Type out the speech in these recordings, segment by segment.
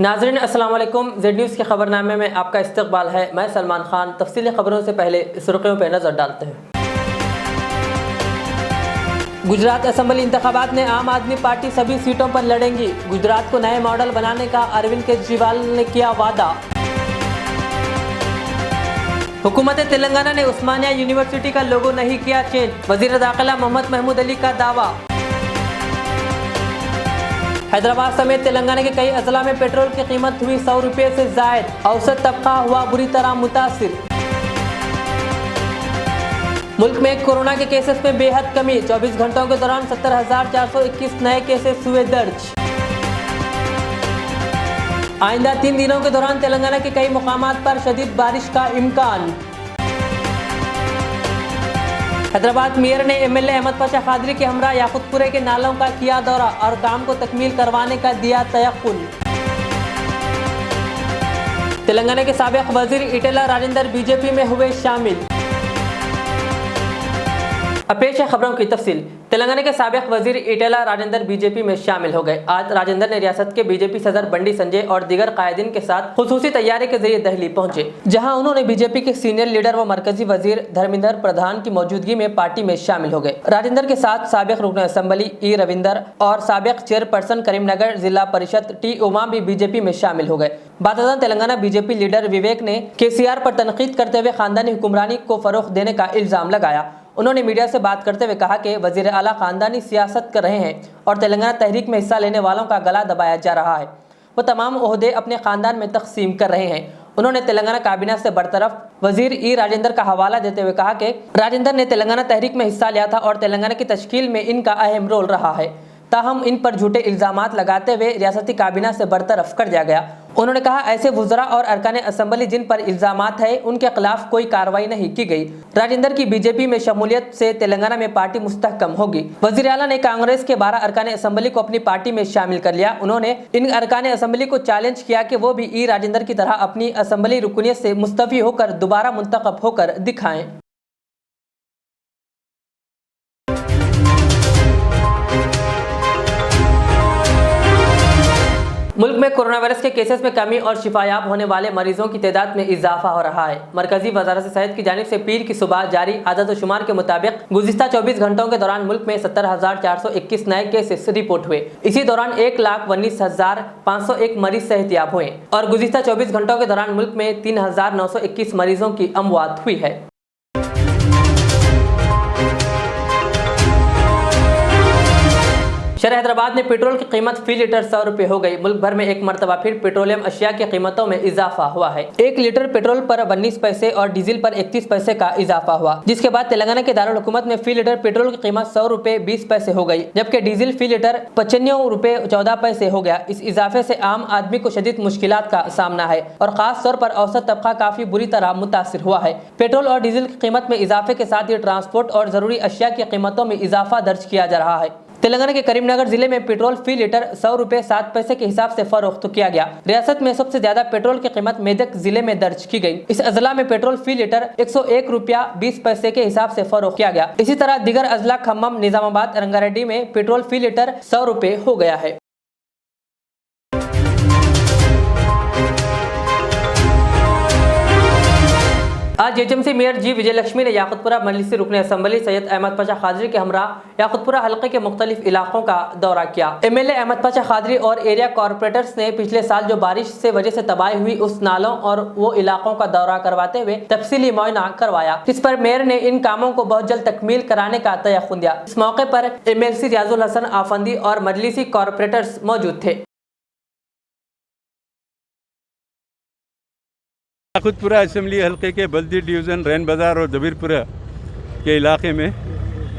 नाज़रीन अस्सलाम वालेकुम। जेड न्यूज़ के खबरनामे में आपका इस्तकबाल है। मैं सलमान खान। तफसीली खबरों से पहले सुर्खियों पर नज़र डालते हैं। गुजरात असेंबली इंतखाबात में आम आदमी पार्टी सभी सीटों पर लड़ेंगी। गुजरात को नए मॉडल बनाने का अरविंद केजरीवाल ने किया वादा। हुकूमत तेलंगाना ने उस्मानिया यूनिवर्सिटी का लोगो नहीं किया चेंज। वजीर दाखिला मोहम्मद महमूद अली का दावा। हैदराबाद समेत तेलंगाना के कई अजला में पेट्रोल की कीमत हुई 100 रुपये से जायद। औसत तबका हुआ बुरी तरह मुतासिर। मुल्क में कोरोना के केसेस में बेहद कमी। 24 घंटों के दौरान 70,421 नए केसेस हुए दर्ज। आइंदा 3 दिनों के दौरान तेलंगाना के कई मुकामात पर शदीद बारिश का इम्कान। हैदराबाद मेयर ने एमएलए अहमद पाशा कादरी के हमरा याकुतपुरे के नालों का किया दौरा और काम को तकमील करवाने का दिया तयक्कुन। तेलंगाना के साबिक वजीर इटेला राजेंद्र बीजेपी में हुए शामिल। अब पेश है खबरों की तफसील। तेलंगाना के साबिक वजीर इटेला राजेंद्र बीजेपी में शामिल हो गए। आज राजेंद्र ने रियासत के बीजेपी सदर बंडी संजय और दीगर कायदीन के साथ खुसूसी तैयारी के जरिए दिल्ली पहुंचे, जहां उन्होंने बीजेपी के सीनियर लीडर व मरकजी वजीर धर्मेंद्र प्रधान की मौजूदगी में पार्टी में शामिल हो गए। राजेंद्र के साथ साबिक रुकन असेंबली ई रविंदर और साबिक चेयरपर्सन करीमनगर जिला परिषद टी उमा भी बीजेपी में शामिल हो गए। बातदान तेलंगाना बीजेपी लीडर विवेक ने केसीआर पर तनकीद करते हुए खानदानी हुक्मरानी को फरोग देने का इल्जाम लगाया। उन्होंने मीडिया से बात करते हुए कहा कि वजीर आला खानदानी सियासत कर रहे हैं और तेलंगाना तहरीक में हिस्सा लेने वालों का गला दबाया जा रहा है। वो तमाम ओहदे अपने खानदान में तकसीम कर रहे हैं। उन्होंने तेलंगाना काबीना से बरतरफ वजीर ई राजेंद्र का हवाला देते हुए कहा कि राजेंद्र ने तेलंगाना तहरीक में हिस्सा लिया था और तेलंगाना की तश्कील में इनका अहम रोल रहा है, ताहम इन पर झूठे इल्जामात लगाते हुए रियासती काबीना से बरतरफ कर दिया गया। उन्होंने कहा ऐसे वुज़रा और अरकान असेंबली जिन पर इल्जामात है उनके खिलाफ कोई कार्रवाई नहीं की गई। राजेंद्र की बीजेपी में शमूलियत से तेलंगाना में पार्टी मुस्तहकम होगी। वज़ीर आला ने कांग्रेस के 12 अरकान असेंबली को अपनी पार्टी में शामिल कर लिया। उन्होंने इन अरकान असेंबली को चैलेंज किया कि वो भी ई राजेंद्र की तरह अपनी असेंबली रुकनियत से मुस्तफी होकर दोबारा मुंतखब होकर दिखाएं। मुल्क में कोरोना वायरस के केसेस में कमी और शिफायाब होने वाले मरीजों की तादाद में इजाफा हो रहा है। मरकजी वजारत सेहत की जानिब से पीर की सुबह जारी आदद शुमार के मुताबिक गुज़िश्ता 24 घंटों के दौरान मुल्क में 70,421 नए केसेस रिपोर्ट हुए। इसी दौरान 1,19,501 मरीज सेहतियाब हुए और गुज़िश्ता 24 घंटों के दौरान मुल्क में 3,921 मरीजों की अमवात हुई है। शहर हैदराबाद में पेट्रोल की कीमत फी लीटर 100 रुपये हो गई। मुल्क भर में एक मरतबा फिर पेट्रोलियम अशिया की कीमतों में इजाफा हुआ है। 1 लीटर पेट्रोल पर 19 पैसे और डीजल पर 31 पैसे का इजाफा हुआ, जिसके बाद तेलंगाना के दारुल हुकूमत में फी लीटर पेट्रोल की कीमत 100 रुपये 20 पैसे हो गई, जबकि डीजल फी लीटर 95 रुपये 14 पैसे हो गया। इस इजाफे से आम आदमी को शदीद मुश्किलात का सामना है और खास तौर पर औसत तबका काफी बुरी तरह मुतासिर हुआ है। पेट्रोल और डीजल की कीमत में इजाफे के साथ ही ट्रांसपोर्ट और जरूरी अशिया की कीमतों में इजाफा दर्ज किया जा रहा है। तेलंगाना के करीमनगर जिले में पेट्रोल फी लीटर 100 रुपये 7 पैसे के हिसाब से फरोख्त किया गया। रियासत में सबसे ज्यादा पेट्रोल की कीमत मेदक जिले में दर्ज की गई। इस अजला में पेट्रोल फी लीटर 101 रुपया 20 पैसे के हिसाब से फरोख्त किया गया। इसी तरह दीगर अजला खम्मम, निजामाबाद, रंगारेड्डी में पेट्रोल फी लीटर 100 रुपये हो गया है। आज एचएमसी मेयर जी विजयलक्ष्मी ने याकुतपुरा मजलिसी रुकन असेंबली सैयद अहमद पाशा कादरी के हमरा याकुतपुरा हल्के के मुख्तलिफ इलाकों का दौरा किया। एमएलए अहमद पाशा कादरी और एरिया कॉर्पोरेटर्स ने पिछले साल जो बारिश से वजह से तबाही हुई उस नालों और वो इलाकों का दौरा करवाते हुए तफसीली मुआयना करवाया, जिस पर मेयर ने इन कामों को बहुत जल्द तकमील कराने का तयक्कुन दिया। इस मौके पर एमएलसी रियाजुल हसन आफंदी और मजलिसी कॉर्पोरेटर्स मौजूद थे। याकुतपुरा असम्बली हल्के के बल्दी डिवीज़न रैन बाज़ार और दबीरपुरा के इलाके में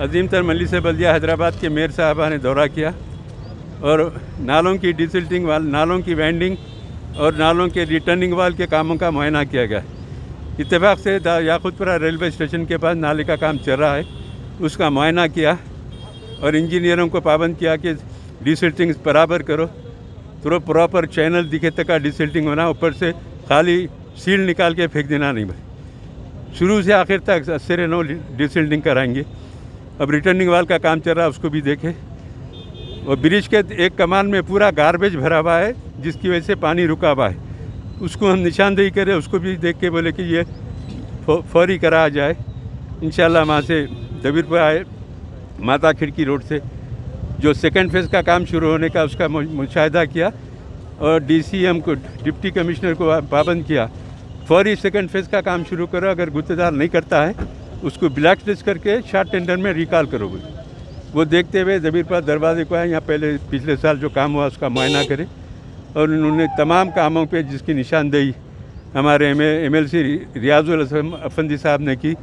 अजीम तर मजलिस बल्दिया हैदराबाद के मेयर साहबा ने दौरा किया और नालों की डिसिल्टिंग वाल, नालों की वेंडिंग और नालों के रिटर्निंग वाल के कामों का मुआयना किया गया। इत्तेफाक से याकुतपुरा रेलवे स्टेशन के पास नाले का काम चल रहा है, उसका मुआयना किया और इंजीनियरों को पाबंद किया कि डिसिल्टिंग बराबर करो, तो प्रॉपर चैनल दिखे तक का डिसिल्टिंग होना, ऊपर से खाली सील निकाल के फेंक देना नहीं भाई। शुरू से आखिर तक 80 डिसिल्टिंग कराएंगे। अब रिटर्निंग वाल का काम चल रहा है, उसको भी देखें। और ब्रिज के एक कमान में पूरा गार्बेज भरा हुआ है, जिसकी वजह से पानी रुका हुआ है। उसको हम निशानदेही करें, उसको भी देख के बोले कि ये फौरी कराया जाए। इंशाल्लाह वहाँ से दबीरपुर आए माता खिड़की रोड से जो सेकंड फेज़ का काम शुरू होने का उसका मुशाहिदा किया और DCM को, डिप्टी कमिश्नर को पाबंद किया, फौरी सेकंड फेज़ का काम शुरू करो, अगर गुत्तेदार नहीं करता है उसको ब्लैक लिस्ट करके शॉर्ट टेंडर में रिकॉल करोगे। वो देखते हुए दबीरपुर दरवाजे को आए, यहाँ पहले पिछले साल जो काम हुआ उसका मुआयना करें और उन्होंने तमाम कामों पे जिसकी निशानदेही हमारे MLC रियाजुल अफंदी साहब ने की,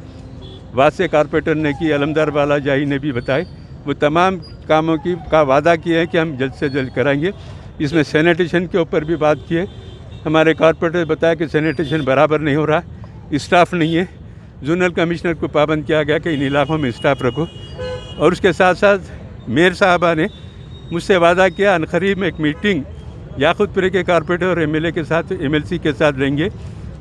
वासे कारपोरेटर ने की, अलमदार वाला जाही ने भी बताए, वो तमाम कामों का वादा किए हैं कि हम जल्द से जल्द कराएंगे। इसमें सैनिटेशन के ऊपर भी बात की है। हमारे कारपोरेटर बताया कि सैनिटेशन बराबर नहीं हो रहा, स्टाफ नहीं है। जोनल कमिश्नर को पाबंद किया गया कि इन इलाकों में स्टाफ रखो और उसके साथ साथ मेयर साहबा ने मुझसे वादा किया अनकरीब में एक मीटिंग याकूतपुरे के कारपोरेटर और MLA के साथ, MLC के साथ रहेंगे,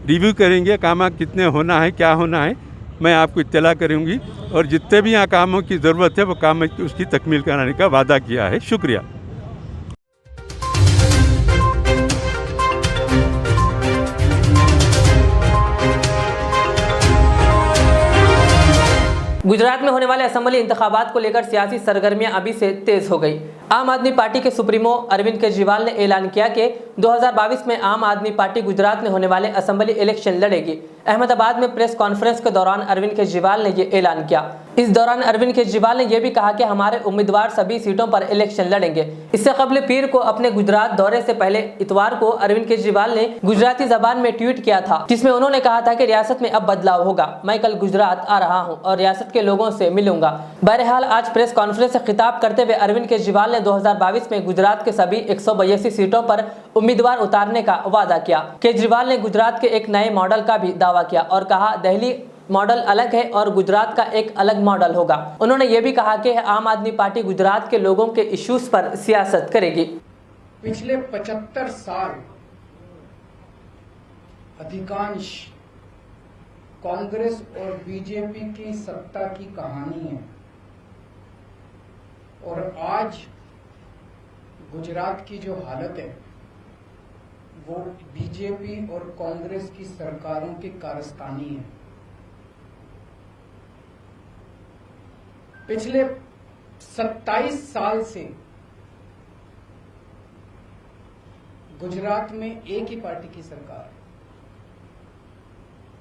रिव्यू करेंगे काम कितने होना है, क्या होना है, मैं आपको इत्तला करूँगी और जितने भी यहाँ कामों की ज़रूरत है वो काम उसकी तकमील कराने का वादा किया है। शुक्रिया। गुजरात में होने वाले असेंबली इंतखाबात को लेकर सियासी सरगर्मियां अभी से तेज हो गई। आम आदमी पार्टी के सुप्रीमो अरविंद केजरीवाल ने ऐलान किया कि 2022 में आम आदमी पार्टी गुजरात में होने वाले असेंबली इलेक्शन लड़ेगी। अहमदाबाद में प्रेस कॉन्फ्रेंस के दौरान अरविंद केजरीवाल ने यह ऐलान किया। इस दौरान अरविंद केजरीवाल ने यह भी कहा कि हमारे उम्मीदवार सभी सीटों पर इलेक्शन लड़ेंगे। इससे कबल पीर को अपने गुजरात दौरे से पहले इतवार को अरविंद केजरीवाल ने गुजराती जबान में ट्वीट किया था, जिसमें उन्होंने कहा था कि रियासत में अब बदलाव होगा। मैं कल गुजरात आ रहा हूं और रियासत के लोगों से मिलूंगा। बहरहाल आज प्रेस कॉन्फ्रेंस से खिताब करते हुए अरविंद केजरीवाल ने 2022 में गुजरात के सभी 182 सीटों पर उम्मीदवार उतारने का वादा किया। केजरीवाल ने गुजरात के एक नए मॉडल का भी दावा किया और कहा दिल्ली मॉडल अलग है और गुजरात का एक अलग मॉडल होगा। उन्होंने ये भी कहा कि आम आदमी पार्टी गुजरात के लोगों के इश्यूज पर सियासत करेगी। पिछले 75 साल अधिकांश कांग्रेस और बीजेपी की सत्ता की कहानी है और आज गुजरात की जो हालत है वो बीजेपी और कांग्रेस की सरकारों की कारस्तानी है। पिछले 27 साल से गुजरात में एक ही पार्टी की सरकार है,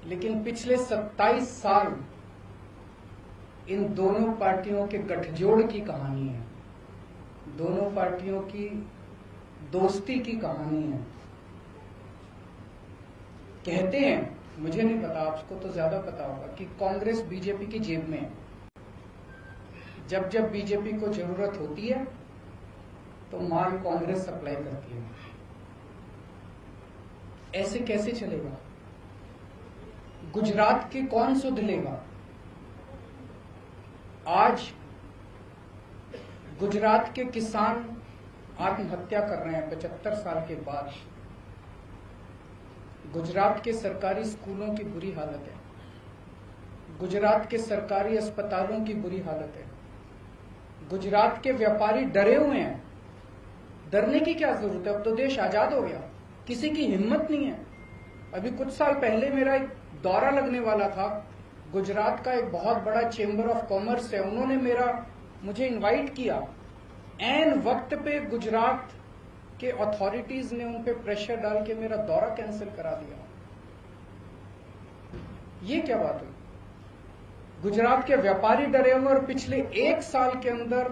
लेकिन पिछले 27 साल इन दोनों पार्टियों के गठजोड़ की कहानी है, दोनों पार्टियों की दोस्ती की कहानी है। कहते हैं, मुझे नहीं पता, आपको तो ज्यादा पता होगा, कि कांग्रेस बीजेपी की जेब में है। जब जब बीजेपी को जरूरत होती है तो माल कांग्रेस सप्लाई करती है। ऐसे कैसे चलेगा? गुजरात की कौन सुध लेगा? आज गुजरात के किसान आत्महत्या कर रहे हैं 75 साल के बाद। गुजरात के सरकारी स्कूलों की बुरी हालत है, गुजरात के सरकारी अस्पतालों की बुरी हालत है। गुजरात के व्यापारी डरे हुए हैं। डरने की क्या जरूरत है? अब तो देश आजाद हो गया, किसी की हिम्मत नहीं है। अभी कुछ साल पहले मेरा एक दौरा लगने वाला था। गुजरात का एक बहुत बड़ा चेंबर ऑफ कॉमर्स है, उन्होंने मुझे इनवाइट किया। ऐन वक्त पे गुजरात के अथॉरिटीज ने उन पे प्रेशर डाल के मेरा दौरा कैंसिल करा दिया। ये क्या बात हुई? गुजरात के व्यापारी डरे हुए और पिछले 1 साल के अंदर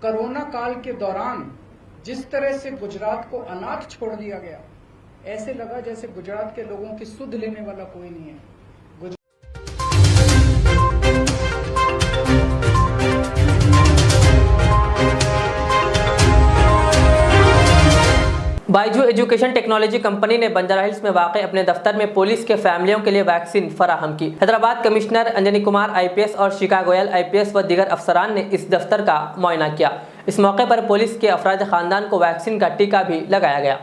कोरोना काल के दौरान जिस तरह से गुजरात को अनाथ छोड़ दिया गया, ऐसे लगा जैसे गुजरात के लोगों की सुध लेने वाला कोई नहीं है। बायजू एजुकेशन टेक्नोलॉजी कंपनी ने बंजारा हिल्स में वाक़ अपने दफ्तर में पुलिस के फैमिलियों के लिए वैक्सीन फराहम की। हैदराबाद कमिश्नर अंजनी कुमार IPS और शिखा गोयल IPS व दीगर अफसरान ने इस दफ्तर का मुआयना किया। इस मौके पर पुलिस के अफराद खानदान को वैक्सीन का टीका भी लगाया गया।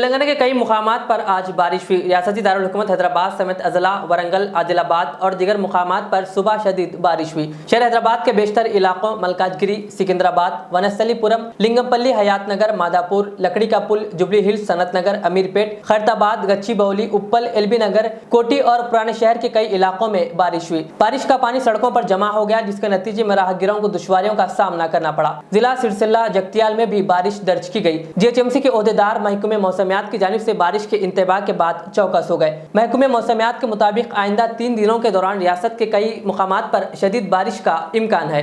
तेलंगाना के कई मुकामात पर आज बारिश हुई। रियासती दारुल हुकूमत हैदराबाद समेत अजला, वरंगल, आदिलाबाद और दीगर मुकामात पर सुबह शदीद बारिश हुई। शहर हैदराबाद के बेशतर इलाकों मलकाजगिरी, सिकंदराबाद, वनस्थलीपुरम, लिंगमपल्ली, हयातनगर, मादापुर, लकड़ी का पुल, जुबली हिल्स, सनत नगर, अमीरपेट, खैरताबाद, गच्चीबौली, उप्पल, एलबी नगर, कोटी और पुराने शहर के कई इलाकों में बारिश हुई। बारिश का पानी सड़कों पर जमा हो गया, जिसके नतीजे में राहगीरों को दुश्वारियों का सामना करना पड़ा। जिला सिरसिल्ला जगतियाल में भी बारिश दर्ज की गई। जीएचएमसी के ओहदेदार महकमे मौसमियात की जानिब से बारिश के इंतबाह के बाद चौकस हो गए। महकमे मौसमियात के मुताबिक आइंदा 3 दिनों के दौरान रियासत के कई मुकामात पर शदीद बारिश का इम्कान है।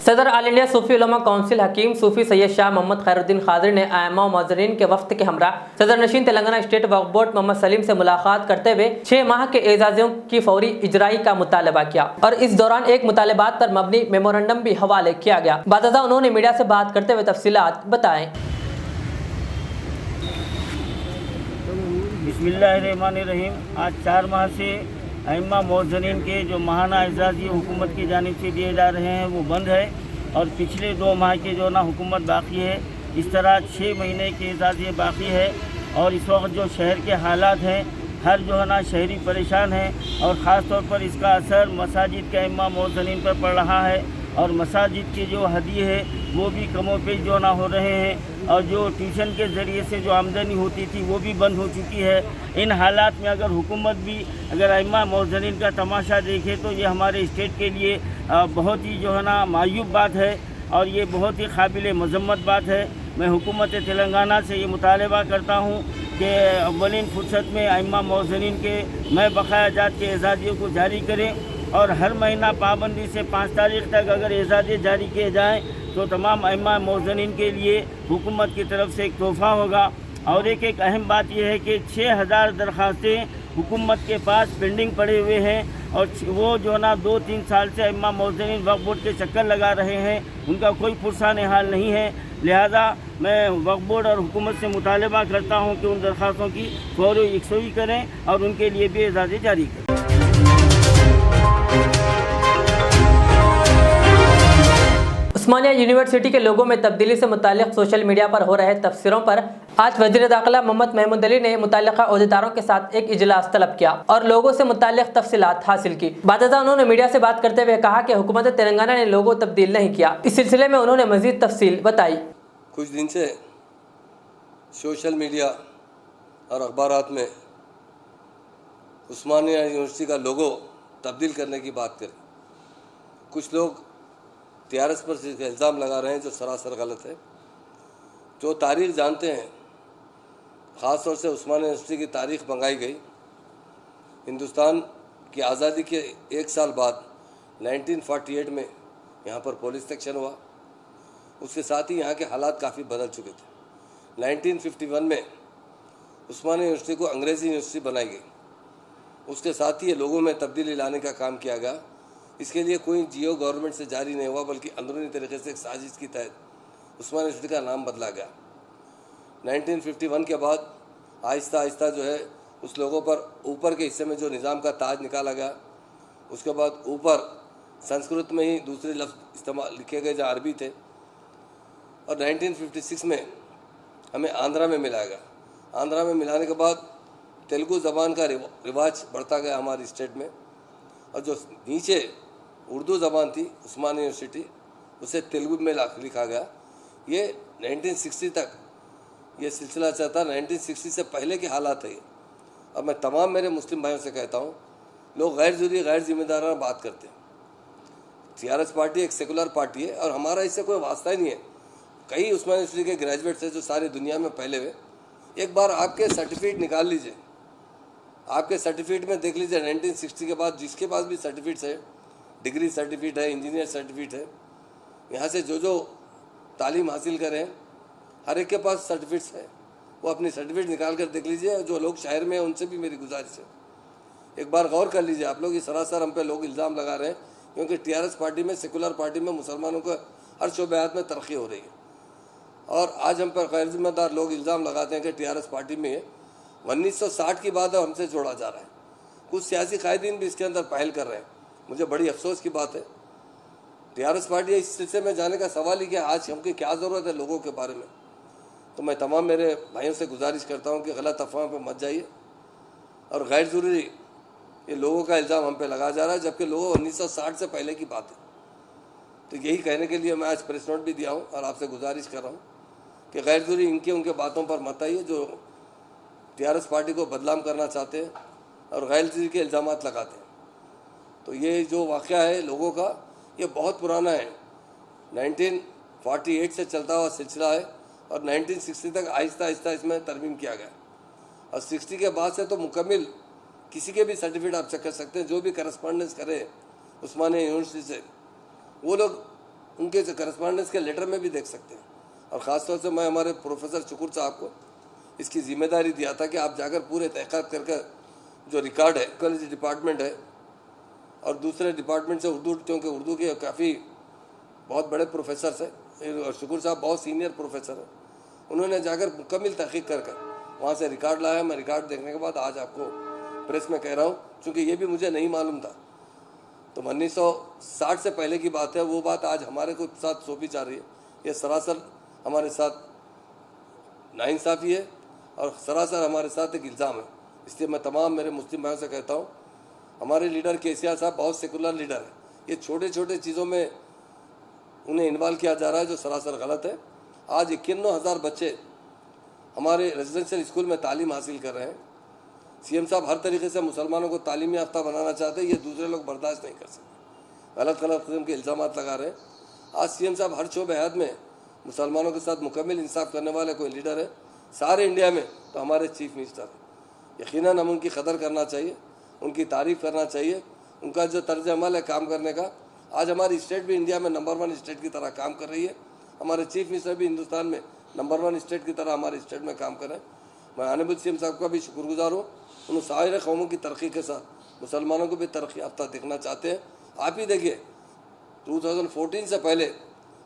सदर आल इंडिया सूफी उलमा काउंसिल हकीम सूफी सैयद शाह मोहम्मद खैरुद्दीन खादरी ने आयमा और मौजरीन के वफ्द के हमरा सदर नशीन तेलंगाना स्टेट वक्फ बोर्ड मोहम्मद सलीम से मुलाकात करते हुए 6 माह के एजाज़ों की फौरी इजराई का मुतालबा किया और इस दौरान एक मुतालबात पर मबनी मेमोरेंडम भी हवाले किया गया। बादशाह उन्होंने मीडिया से बात करते हुए तफसीलात बताएं। बिस्मिल्लाहिर्रहमानिर्रहीम। आज 4 माह से अइम्मा मौज़नीन के जो माहाना एजाज़ी हुकूमत की जानिब से दिए जा रहे हैं वो बंद है और पिछले 2 माह के जो ना हुकूमत बाकी है। इस तरह 6 महीने के एजाज़ी बाकी है और इस वक्त जो शहर के हालात हैं, हर जो है ना शहरी परेशान है और ख़ास तौर पर इसका असर मसाजिद के अइम्मा मौज़नीन पर पड़ रहा है और मसाजिद के जो हदिये है वो भी कमोपेश जो ना हो रहे हैं और जो ट्यूशन के ज़रिए से जो आमदनी होती थी वो भी बंद हो चुकी है। इन हालात में अगर हुकूमत भी अगर अइम्मा मौज़नीन का तमाशा देखे तो ये हमारे स्टेट के लिए बहुत ही जो है ना मायूब बात है और ये बहुत ही काबिल मज़म्मत बात है। मैं हुकूमत तेलंगाना से ये मुतालबा करता हूँ कि अव्वलीन फुर्सत में अइम्मा मौज़नीन के मैं बकाया जात के एजाज़ियों को जारी करें और हर महीना पाबंदी से 5 तारीख तक अगर एजाज़े जारी किए जाएँ तो तमाम अइम्मा मौज़नीन के लिए हुकूमत की तरफ से एक तोहफ़ा होगा। और एक अहम बात यह है कि 6000 दरख्वास्तें हुकूमत के पास पेंडिंग पड़े हुए हैं और वो जो ना 2-3 साल से अइम्मा मौज़नीन वक्फ बोर्ड के चक्कर लगा रहे हैं, उनका कोई पुरसान हाल नहीं है। लिहाजा मैं वक्फ बोर्ड और हुकूमत से मुतालबा करता हूँ कि उन दरख्वास्तों की फौरी यकसुई करें और उनके लिए भी एजाज़े जारी करें। उस्मानिया यूनिवर्सिटी के लोगों में तब्दीली से मुताल्लिक़ सोशल मीडिया पर हो रहे तबसरों पर आज वज़ीर दाखिला मोहम्मद महमूद अली ने मुतल्लिक़ा ओहदेदारों के साथ एक इजलास तलब किया और लोगों से मुताल्लिक़ तफसीलात हासिल की। बादशाह उन्होंने मीडिया से बात करते हुए कहा कि हुकूमत तेलंगाना ने लोगो तब्दील नहीं किया। इस सिलसिले में उन्होंने मज़ीद तफसील बताई। कुछ दिन से सोशल मीडिया और अखबारात में उस्मानिया यूनिवर्सिटी का लोगो तब्दील करने की बात करें। कुछ लोग टीआरएस पर इल्ज़ाम लगा रहे हैं जो सरासर गलत है। जो तारीख़ जानते हैं, ख़ास तौर से उस्मानिया यूनिवर्सिटी की तारीख़ मंगाई गई। हिंदुस्तान की आज़ादी के 1 साल बाद 1948 में यहाँ पर पुलिस एक्शन हुआ। उसके साथ ही यहाँ के हालात काफ़ी बदल चुके थे। 1951 में उस्मानिया यूनिवर्सिटी को अंग्रेज़ी यूनिवर्सिटी बनाई गई। उसके साथ ही ये लोगों में तब्दीली लाने का काम किया गया। इसके लिए कोई जीओ गवर्नमेंट से जारी नहीं हुआ, बल्कि अंदरूनी तरीके से एक साजिश की तहत उस्मानिया यूनिवर्सिटी का नाम बदला गया। 1951 के बाद आहिस्ता आहिस्ता जो है उस लोगों पर ऊपर के हिस्से में जो निज़ाम का ताज निकाला गया, उसके बाद ऊपर संस्कृत में ही दूसरे लफ्ज़ इस्तेमाल लिखे गए जो अरबी थे और 1956 में हमें आंध्रा में मिलाया गया। आंध्रा में मिलाने के बाद तेलुगु ज़बान का रिवाज बढ़ता गया हमारी स्टेट में और जो नीचे उर्दू ज़बान थी उस्मानिया यूनिवर्सिटी, उसे तेलुगु में लिखा गया। ये 1960 तक ये सिलसिला चलता। 1960 से पहले के हालात है ये। अब मैं तमाम मेरे मुस्लिम भाइयों से कहता हूँ, लोग गैर जिम्मेदाराना बात करते हैं। टीआरएस पार्टी एक सेकुलर पार्टी है और हमारा इससे कोई वास्ता ही नहीं है। कई उस्मानिया यूनिवर्सिटी के ग्रेजुएट्स हैं जो सारी दुनिया में फैले हुए। एक बार आपके सर्टिफिकेट निकाल लीजिए, आपके सर्टिफिकेट में देख लीजिए 1960 के बाद जिसके पास भी सर्टिफिकेट्स है, डिग्री सर्टिफिकेट है, इंजीनियर सर्टिफिकेट है, यहाँ से जो तालीम हासिल करें हर एक के पास सर्टिफिकेट्स है। वो अपनी सर्टिफिकेट निकाल कर देख लीजिए। जो लोग शहर में हैं उनसे भी मेरी गुजारिश है, एक बार गौर कर लीजिए। आप लोग ये सरासर हम पे लोग इल्ज़ाम लगा रहे हैं क्योंकि टीआरएस पार्टी में, सेकुलर पार्टी में मुसलमानों को हर शोबयात में तरक्की हो रही है और आज हम पर गैर जिम्मेदार लोग इल्ज़ाम लगाते हैं कि टीआरएस पार्टी में 1960 की बात है हमसे जोड़ा जा रहा है। कुछ सियासी कायदीन भी इसके अंदर पहल कर रहे हैं। मुझे बड़ी अफसोस की बात है टीआरएस पार्टी इस सिलसिले में जाने का सवाल ही कि आज हमको क्या ज़रूरत है लोगों के बारे में। तो मैं तमाम मेरे भाइयों से गुजारिश करता हूँ कि गलत अफवाह पर मत जाइए और गैर ज़रूरी ये लोगों का इल्ज़ाम हम पे लगाया जा रहा है, जबकि लोगों 1960 से पहले की बात है। तो यही कहने के लिए मैं आज प्रेस नोट भी दिया हूँ और आपसे गुजारिश कर रहा हूँ कि गैर ज़रूरी इनके उनके बातों पर मत आइए जो टीआरएस पार्टी को बदनाम करना चाहते हैं और गैर ज़रूरी के इल्ज़ाम लगाते हैं। तो ये जो वाक़या है लोगों का, ये बहुत पुराना है, 1948 से चलता हुआ सिलसिला है और 1960 तक आहिस्ता आहिस्ता इसमें तरमीम किया गया और 60 के बाद से तो मुकम्मल किसी के भी सर्टिफिकेट आप चेक कर सकते हैं। जो भी करस्पॉन्डेंस करे उस्मानिया यूनिवर्सिटी से, वो लोग उनके करस्पॉन्डेंस के लेटर में भी देख सकते हैं। और ख़ास तौर से मैं हमारे प्रोफेसर शुक्र साहब को इसकी जिम्मेदारी दिया था कि आप जाकर पूरे तहक़ीक़ात करके जो रिकॉर्ड है, कॉलेज डिपार्टमेंट है और दूसरे डिपार्टमेंट से उर्दू, क्योंकि उर्दू के काफ़ी बहुत बड़े प्रोफेसर हैं और शुक्र साहब बहुत सीनियर प्रोफेसर हैं, उन्होंने जाकर मुकम्मल तहक़ीक़ करके वहाँ से रिकॉर्ड लाया। मैं रिकॉर्ड देखने के बाद आज आपको प्रेस में कह रहा हूँ, क्योंकि ये भी मुझे नहीं मालूम था। तो 1960 से पहले की बात है, वो बात आज हमारे को साथ सौंपी जा रही है। ये सरासर हमारे साथ नाइंसाफ़ी है और सरासर हमारे साथ एक इल्ज़ाम है। इसलिए मैं तमाम मेरे मुस्लिम भाइयों से कहता हूँ, हमारे लीडर केसीआर साहब बहुत सेकुलर लीडर है, ये छोटे छोटे चीज़ों में उन्हें इन्वॉल्व किया जा रहा है जो सरासर गलत है। आज 51,000 बच्चे हमारे रेजिडेंशियल स्कूल में तालीम हासिल कर रहे हैं। सीएम साहब हर तरीके से मुसलमानों को तालीमी याफ्ता बनाना चाहते हैं, ये दूसरे लोग बर्दाश्त नहीं कर सकते। गलत किस्म के इल्ज़ाम लगा रहे हैं। आज सीएम साहब हर शोबे हयात में मुसलमानों के साथ मुकम्मल इंसाफ करने वाले कोई लीडर है सारे इंडिया में, तो हमारे चीफ मिनिस्टर हैं। यकीनन हम उनकी कदर करना चाहिए, उनकी तारीफ़ करना चाहिए, उनका जो तर्ज अमल है काम करने का। आज हमारी स्टेट भी इंडिया में नंबर 1 स्टेट की तरह काम कर रही है। हमारे चीफ मिनिस्टर भी हिंदुस्तान में नंबर 1 स्टेट की तरह हमारे स्टेट में काम करें। मैं ऑनरेबल सीएम साहब का भी शुक्रगुजार हूँ। उन सारे कौमों की तरक्की के साथ मुसलमानों को भी तरक्की याफ्ता देखना चाहते हैं। आप ही देखिए 2014 से पहले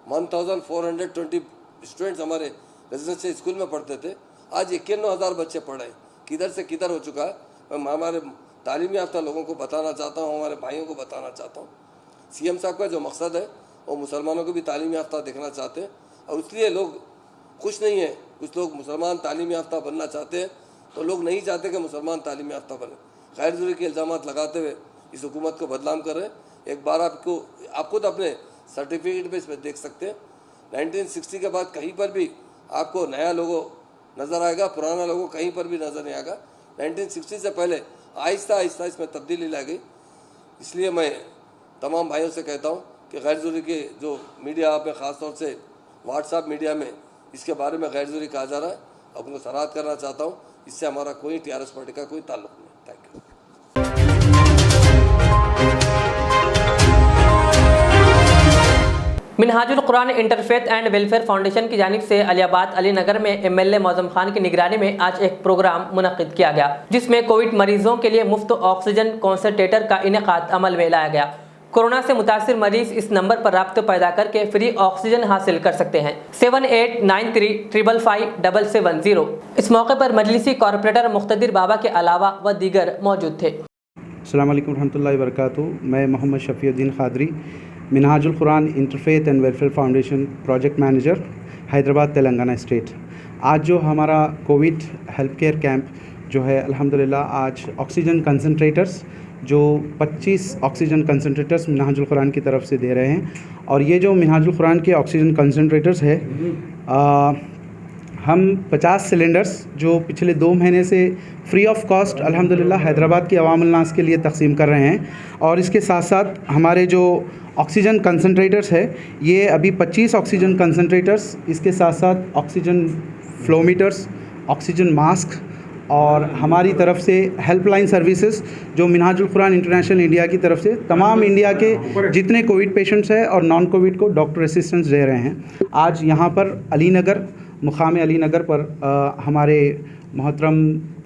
1420 स्टूडेंट्स हमारे रेजिडेंशियल स्कूल में पढ़ते थे, आज 51,000 बच्चे पढ़ रहे हैं। किधर से किधर हो चुका है। मैं हमारे तालीम याफ्ता लोगों को बताना चाहता हूँ, हमारे भाइयों को बताना चाहता हूँ, सीएम साहब का जो मकसद है वो मुसलमानों को भी तालीम याफ्ता देखना चाहते हैं और इसलिए लोग खुश नहीं है। कुछ लोग मुसलमान तालीम याफ्ता बनना चाहते हैं, तो लोग नहीं चाहते कि मुसलमान तालीम याफ्ता बने। गैर ज़रूरी के इल्ज़ाम लगाते हुए इस हुकूमत को बदनाम कर रहे हैं। एक बार आप खुद अपने सर्टिफिकेट पे इसमें देख सकते हैं, 1960 के बाद कहीं पर भी आपको नया लोगो नज़र आएगा, पुराना लोगो कहीं पर भी नज़र नहीं आएगा। 1960 से पहले आहिस्ता आहिस्ता इसमें तब्दीली ला गई। इसलिए मैं तमाम भाइयों से कहता हूँ कि गैर ज़रूरी के जो मीडिया आप में ख़ास तौर से व्हाट्सएप मीडिया में इसके बारे में गैर ज़रूरी कहा जा रहा है, अब उनको सराहत करना चाहता हूँ। इससे हमारा कोई टीआरएस पार्टी का कोई ताल्लुक़ नहीं। Thank you. Minhajul Quran interfaith and welfare foundation की जानिब से अलियाबाद अली नगर में एमएलए मौजम खान की निगरानी में आज एक प्रोग्राम मुनक्किद किया गया, जिसमें कोविड मरीजों के लिए मुफ्त ऑक्सीजन कॉन्सनट्रेटर का इनेकाद अमल में लाया गया। कोरोना से मुतासिर मरीज इस नंबर पर राब्ता पैदा करके फ्री ऑक्सीजन हासिल कर सकते हैं, 7893555770। इस मौके पर मजलिसी कॉर्पोरेटर मुख्तदिर बाबा के अलावा व दीगर मौजूद थे। अस्सलाम वालेकुम रहमतुल्लाहि व बरकातुहू। मैं Mohammed Shafiuddin Qadri, Minhajul Quran interfaith and welfare foundation project manager, Hyderabad Telangana state. आज जो हमारा कोविड हेल्थ केयर कैंप जो है, अल्हम्दुलिल्लाह आज ऑक्सीजन कंसनट्रेटर्स जो 25 ऑक्सीजन कंसनट्रेटर्स मिनहाजुल कुरान की तरफ से दे रहे हैं। और ये जो मिनहाजुल कुरान के ऑक्सीजन कंसनट्रेटर्स है, हम 50 सिलेंडर्स जो पिछले 2 महीने से फ्री ऑफ कॉस्ट अल्हम्दुलिल्लाह हैदराबाद की अवामुल नास के लिए तकसीम कर रहे हैं। और इसके साथ साथ हमारे जो ऑक्सीजन कंसनट्रेटर्स है, ये अभी 25 ऑक्सीजन कंसनट्रेटर्स, इसके साथ साथ ऑक्सीजन फ्लोमीटर्स, ऑक्सीजन मास्क और हमारी तरफ से हेल्पलाइन सर्विसेज जो मिनहाजुल कुरान इंटरनेशनल इंडिया की तरफ से तमाम इंडिया के जितने कोविड पेशेंट्स हैं और नॉन कोविड को डॉक्टर असिस्टेंस दे रहे हैं। आज यहाँ पर अली नगर, मुकाम अली नगर पर हमारे मोहतरम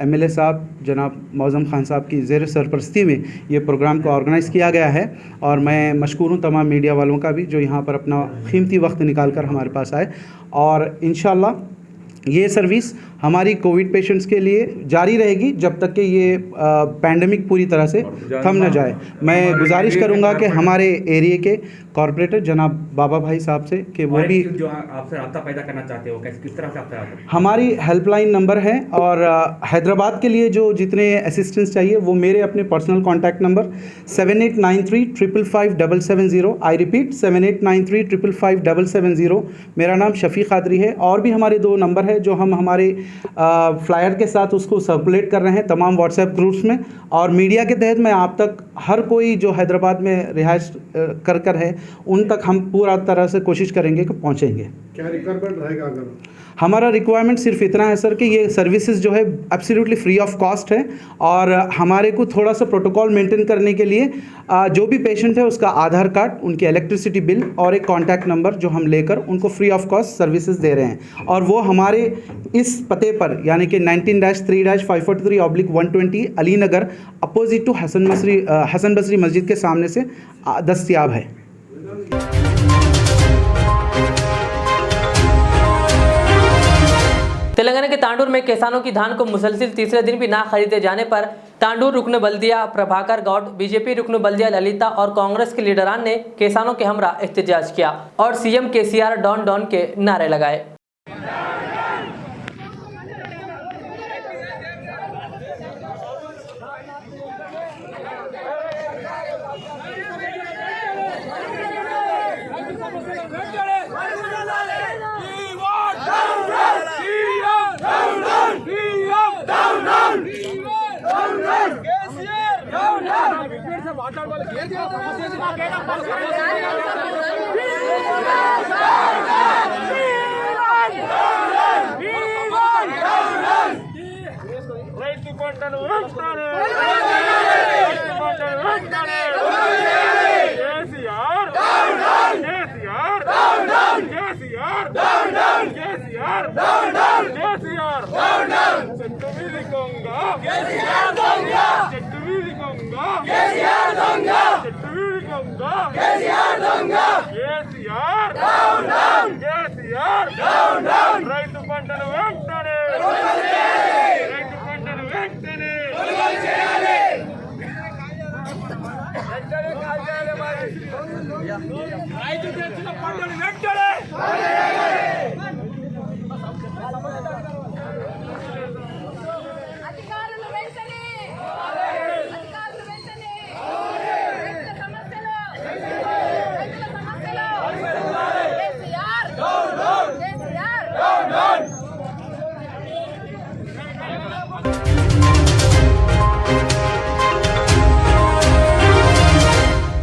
एमएलए साहब जनाब मौज़म खान साहब की ज़ेर सरपरस्ती में ये प्रोग्राम को ऑर्गेनाइज़ किया गया है। और मैं मशकूर हूँ तमाम मीडिया वालों का भी जो यहाँ पर अपना कीमती वक्त निकाल कर हमारे पास आए। और इंशाअल्लाह ये सर्विस हमारी कोविड पेशेंट्स के लिए जारी रहेगी जब तक कि ये पैंडेमिक पूरी तरह से थम न जाए। मैं गुजारिश करूंगा कि हमारे एरिया के कॉरपोरेटर जनाब बाबा भाई साहब से कि वो भी जो आपसे रास्ता पैदा करना चाहते हो किस तरह से आप हमारी हेल्पलाइन नंबर है और हैदराबाद के लिए जो जितने असिस्टेंस चाहिए वो मेरे अपने personal contact number 7893555770। I repeat 7893555770। मेरा नाम शफ़ी क़ादरी है। और भी हमारे 2 नंबर है जो हम हमारे फ्लायर के साथ उसको सर्कुलेट कर रहे हैं तमाम व्हाट्सएप ग्रुप्स में, और मीडिया के तहत मैं आप तक हर कोई जो हैदराबाद में रिहाइश कर है उन तक हम पूरा तरह से कोशिश करेंगे कि पहुंचेंगे। क्या रिक्वायरमेंट रहेगा? अगर हमारा रिक्वायरमेंट सिर्फ इतना है सर कि ये सर्विसेज जो है एब्सोल्युटली फ्री ऑफ कॉस्ट है, और हमारे को थोड़ा सा प्रोटोकॉल मेंटेन करने के लिए जो भी पेशेंट है उसका आधार कार्ड, उनकी इलेक्ट्रिसिटी बिल और एक कॉन्टैक्ट नंबर जो हम लेकर उनको फ्री ऑफ कॉस्ट सर्विसेज दे रहे हैं। और वो हमारे इस पते पर यानी कि 19-3-543/120 अली नगर अपोजिट टू हसन बसरी मस्जिद के सामने से दस्तयाब है। तेलंगाना के तांडूर में किसानों की धान को मुसलसिल तीसरे दिन भी ना खरीदे जाने पर तांडूर रुकन बल्दिया प्रभाकर गौड़, बीजेपी रुकन बल्दिया ललिता और कांग्रेस के लीडरान ने किसानों के हमरा एहतजाज किया और सीएम केसीआर डॉन डॉन के नारे लगाए।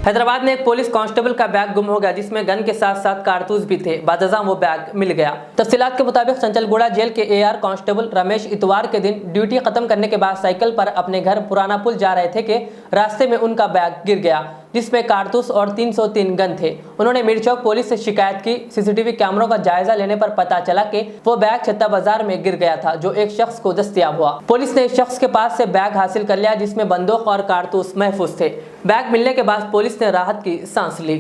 हैदराबाद में एक पुलिस कांस्टेबल का बैग गुम हो गया जिसमें गन के साथ साथ कारतूस भी थे। बादशाह वो बैग मिल गया। तफसीलात के मुताबिक चंचलगुड़ा जेल के एआर कांस्टेबल रमेश इतवार के दिन ड्यूटी खत्म करने के बाद साइकिल पर अपने घर पुराना पुल जा रहे थे कि रास्ते में उनका बैग गिर गया जिसमें कारतूस और 303 गन थे। उन्होंने मिर्चौक पुलिस से शिकायत की। सीसीटीवी कैमरों का जायजा लेने पर पता चला कि वो बैग छत्ता बाजार में गिर गया था जो एक शख्स को दस्तयाब हुआ। पुलिस ने इस शख्स के पास से बैग हासिल कर लिया जिसमें बंदूक और कारतूस महफूज थे। बैग मिलने के बाद पुलिस ने राहत की सांस ली।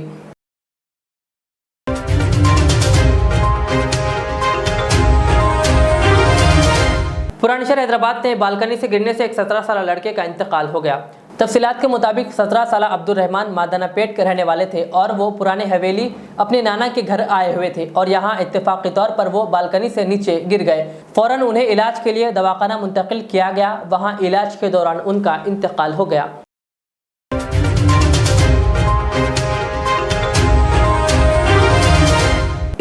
पुरानी शहर हैदराबाद में बालकनी से गिरने से एक 17 साल लड़के का इंतकाल हो गया। तफसीलात के मुताबिक 17 साल अब्दुल रहमान मादनापेट के रहने वाले थे और वो पुराने हवेली अपने नाना के घर आए हुए थे और यहाँ इत्तेफाकी तौर पर वो बालकनी से नीचे गिर गए। फौरन उन्हें इलाज के लिए दवाखाना मुंतकिल किया गया। वहाँ इलाज के दौरान उनका इंतकाल हो गया।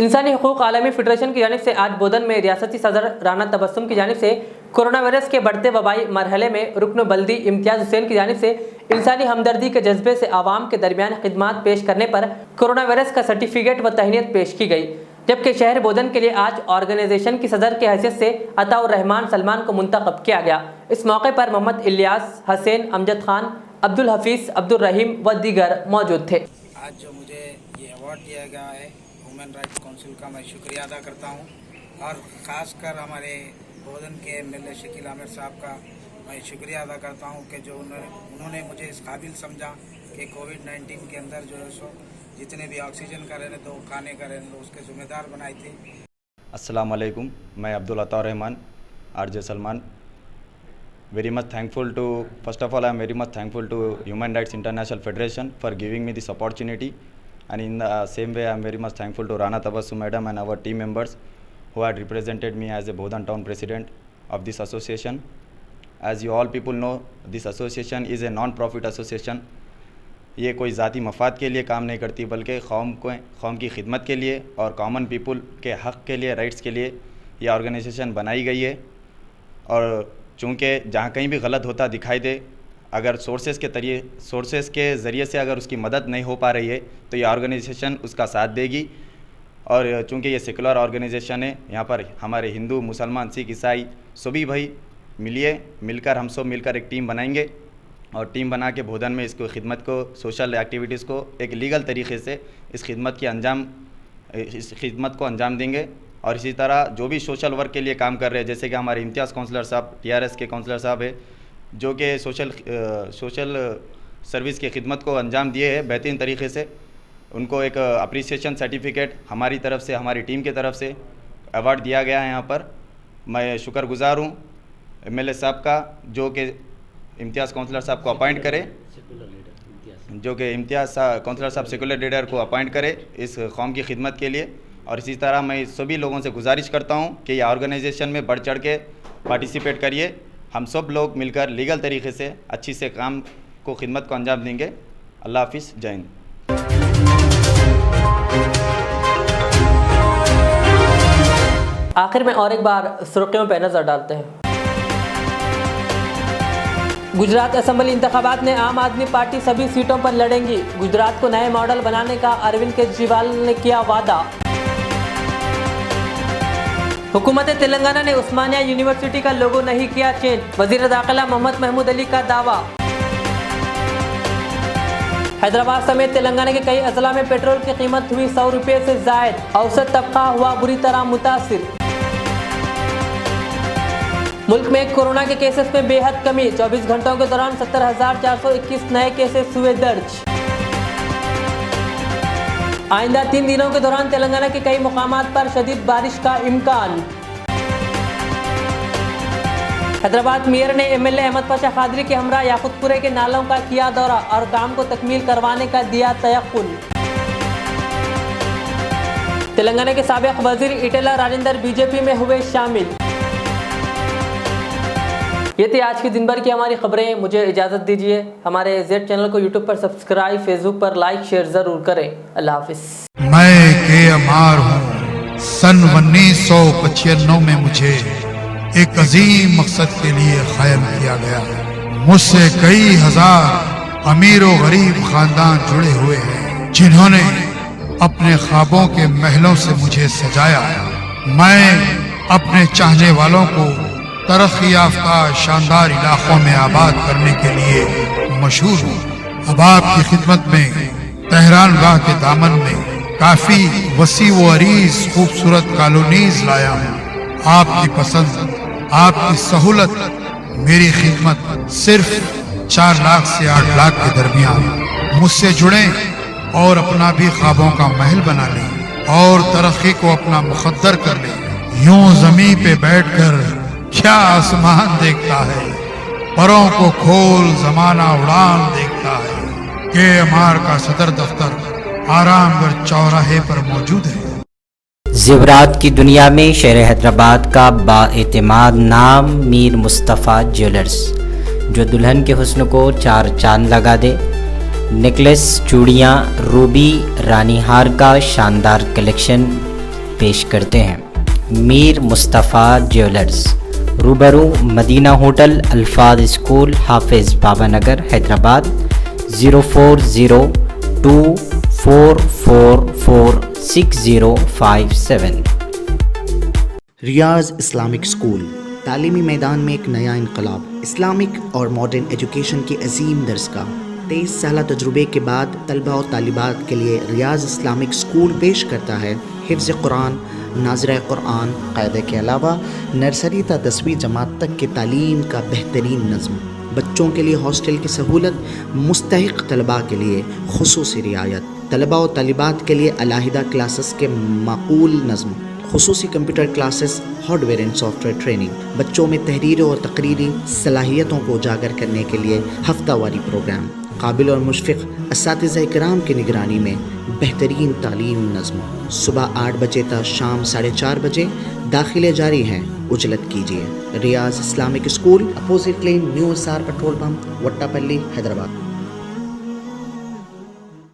इंसानी हकूक़ आलमी फेडरेशन की जानिब से आज बोधन में रियासती सदर राना तबस्सुम की जानिब से कोरोना वायरस के बढ़ते वबाई मरहले में रुकन बल्दी इम्तियाज़ हुसैन की जानिब से इंसानी हमदर्दी के जज्बे से आवाम के दरमियान खिदमात पेश करने पर कोरोना वायरस का सर्टिफिकेट व तहनीत पेश की गई। जबकि शहर बोधन के लिए आज ऑर्गेनाइजेशन की सदर की हैसियत से अताउर रहमान सलमान को मुंतखब किया गया। इस मौके पर मोहम्मद इलियास, हसैन, अमजद खान, अब्दुल हफीज़, अब्दुल रहीम व दीगर मौजूद थे। आज जो मुझे ये अवार्ड दिया गया है ह्यूमन राइट्स काउंसिल का मैं शुक्रिया अदा करता हूँ और ख़ासकर हमारे बोधन के एमएलए शकील आमिर साहब का मैं शुक्रिया अदा करता हूँ कि जो उन्होंने मुझे इस काबिल समझा कि कोविड-19 के अंदर जो है सो जितने भी ऑक्सीजन का रहने दो, खाने का रहने दो, उसके जिम्मेदार बनाए थे। अस्सलाम वालेकुम, मैं अब्दुल अता Rahman RJ Salman. Very much thankful to, first of all, I am very much thankful to Human Rights International Federation for giving me this opportunity, and in the same way I am very much thankful to Rana Tabassum Madam and our team members who had represented me as a Bodhan Town President of this association. As you all people know, this association is a non-profit association. ये कोई ज़ाती मफाद के लिए काम नहीं करती, बल्कि कौम की खिदमत के लिए और कॉमन पीपल के हक़ के लिए, राइट्स के लिए ये ऑर्गेनाइजेशन बनाई गई है। और चूँकि जहाँ कहीं भी गलत होता दिखाई दे, अगर सोर्सेज़ के ज़रिए से अगर उसकी मदद नहीं हो पा रही है तो ये ऑर्गेनाइजेशन उसका साथ देगी। और चूँकि ये सेकुलर ऑर्गेनाइजेशन है, यहाँ पर हमारे हिंदू, मुसलमान, सिख, ईसाई सभी भाई मिलकर हम सब मिलकर एक टीम बनाएंगे और टीम बना के बोधन में इसको खिदमत को, सोशल एक्टिविटीज़ को एक लीगल तरीके से इस खिदमत को अंजाम देंगे। और इसी तरह जो भी सोशल वर्क के लिए काम कर रहे हैं, जैसे कि हमारे इम्तियाज़ काउंसलर साहब, TRS के काउंसलर साहब है, जो कि सोशल सर्विस की खिदमत को अंजाम दिए है बेहतरीन तरीके से, उनको एक अप्रिसिएशन सर्टिफिकेट हमारी तरफ से, हमारी टीम की तरफ से अवार्ड दिया गया है। यहाँ पर मैं शुक्रगुजार हूँ MLA साहब का, जो कि इम्तियाज़ काउंसलर साहब को अपॉइंट करे, जो कि इम्तियाज़ काउंसलर साहब सेकुलर लीडर को अपॉइंट करे इस कौम की खिदमत के लिए। और इसी तरह मैं सभी लोगों से गुजारिश करता हूँ कि ये ऑर्गेनाइजेशन में बढ़ चढ़ के पार्टिसिपेट करिए। हम सब लोग मिलकर लीगल तरीके से अच्छी से काम को, खिदमत को अंजाम देंगे। अल्लाह हाफिज़, जय हिंद। आखिर में और एक बार सुर्खियों पर नजर डालते हैं। गुजरात असेंबली इंतखाबात में आम आदमी पार्टी सभी सीटों पर लड़ेंगी। गुजरात को नए मॉडल बनाने का अरविंद केजरीवाल ने किया वादा। हुकूमत तेलंगाना ने उस्मानिया यूनिवर्सिटी का लोगो नहीं किया चेंज। वजीर दाखिला मोहम्मद महमूद अली का दावा। हैदराबाद समेत तेलंगाना के कई अजला में पेट्रोल की कीमत हुई 100 रुपये से जायद। औसत तबका हुआ बुरी तरह मुतासिर। मुल्क में कोरोना के केसेस में बेहद कमी। 24 घंटों के दौरान 70,421 नए केसेस हुए दर्ज। आइंदा 3 दिनों के दौरान तेलंगाना के कई मुकामात पर शदीद बारिश का इम्कान। हैदराबाद मेयर ने MLA अहमद पाशा खादरी के हमरा याकुतपुरे के नालों का किया दौरा और काम को तकमील करवाने का दिया तयक्कुन। तेलंगाना के साबिक वजीर इटेला राजेंद्र BJP में हुए शामिल। ये थी आज की दिन भर की हमारी खबरें। मुझे इजाज़त दीजिए। हमारे Z चैनल को YouTube पर सब्सक्राइब, Facebook पर लाइक शेयर ज़रूर करें। अल्लाह हाफिज़। मैं के हूँ। सन 1995 में मुझे एक अजीम मकसद के लिए कायम किया गया। मुझसे कई हजार अमीर और गरीब खानदान जुड़े हुए हैं, जिन्होंने अपने ख्वाबों के महलों से मुझे सजाया। मैं अपने चाहने वालों को तरक्की याफ्ता शानदार इलाकों में आबाद करने के लिए मशहूर हूँ। अब आपकी खिदमत में तेहरान गाह के दामन में काफी वसी व अरीज खूबसूरत कॉलोनीज लाया हूँ। आपकी पसंद, आपकी सहूलत, मेरी खिदमत सिर्फ 4 लाख से 8 लाख के दरमियान। मुझसे जुड़ें और अपना भी ख्वाबों का महल बना लें और तरक्की को अपना मुकद्दर कर लें। यूं जमीन पे बैठकर क्या आसमान देखता है, परों को खोल जमाना उड़ान देखता है। KMR का सदर दफ्तर आरामगढ़ चौराहे पर मौजूद है। ज़ेवरात की दुनिया में शहर हैदराबाद का बाएतिमाद नाम मीर मुस्तफ़ा ज्वेलर्स, जो दुल्हन के हुस्न को 4 चांद लगा दे। नेकलेस, चूड़ियाँ, रूबी, रानी हार का शानदार कलेक्शन पेश करते हैं। मीर मुस्तफ़ा ज्वेलर्स, रूबरू मदीना होटल, अल्फाज स्कूल, हाफिज बाबा नगर, हैदराबाद 0402444657। रियाज इस्लामिक स्कूल तालीमी मैदान में एक नया इनकलाब। इस्लामिक और मॉडर्न एजुकेशन की अजीम दरसगाह। 23 साल तजुर्बे के बाद तलबा और तालिबात के लिए रियाज इस्लामिक स्कूल पेश करता है हिफ्ज़ कुरान, नाज़िरा कुरान, क़ायदे के अलावा नर्सरी ता 10वीं जमात तक की तालीम का बेहतरीन नज़्म। बच्चों के लिए हॉस्टल की सहूलत, मुस्तहिक़ तलबा के लिए खुसूसी रियायत, तलबा और तालिबात के लिए अलहदा क्लासेस के माकूल नज़्म, खुसूसी computer classes, hardware and software training, बच्चों में तहरीरी और तकरीरी सलाहियतों को उजागर करने के लिए हफ्तावारी प्रोग्राम, काबिल और मुशफ़िक़ असातिज़ा इकराम की निगरानी में बेहतरीन तालीम नज़्म। सुबह 8 बजे तक शाम 4:30 बजे दाखिले जारी हैं, उजलत कीजिए। Riyaz Islamic school, opposite lane, new SR petrol pump, Wattapalli, Hyderabad.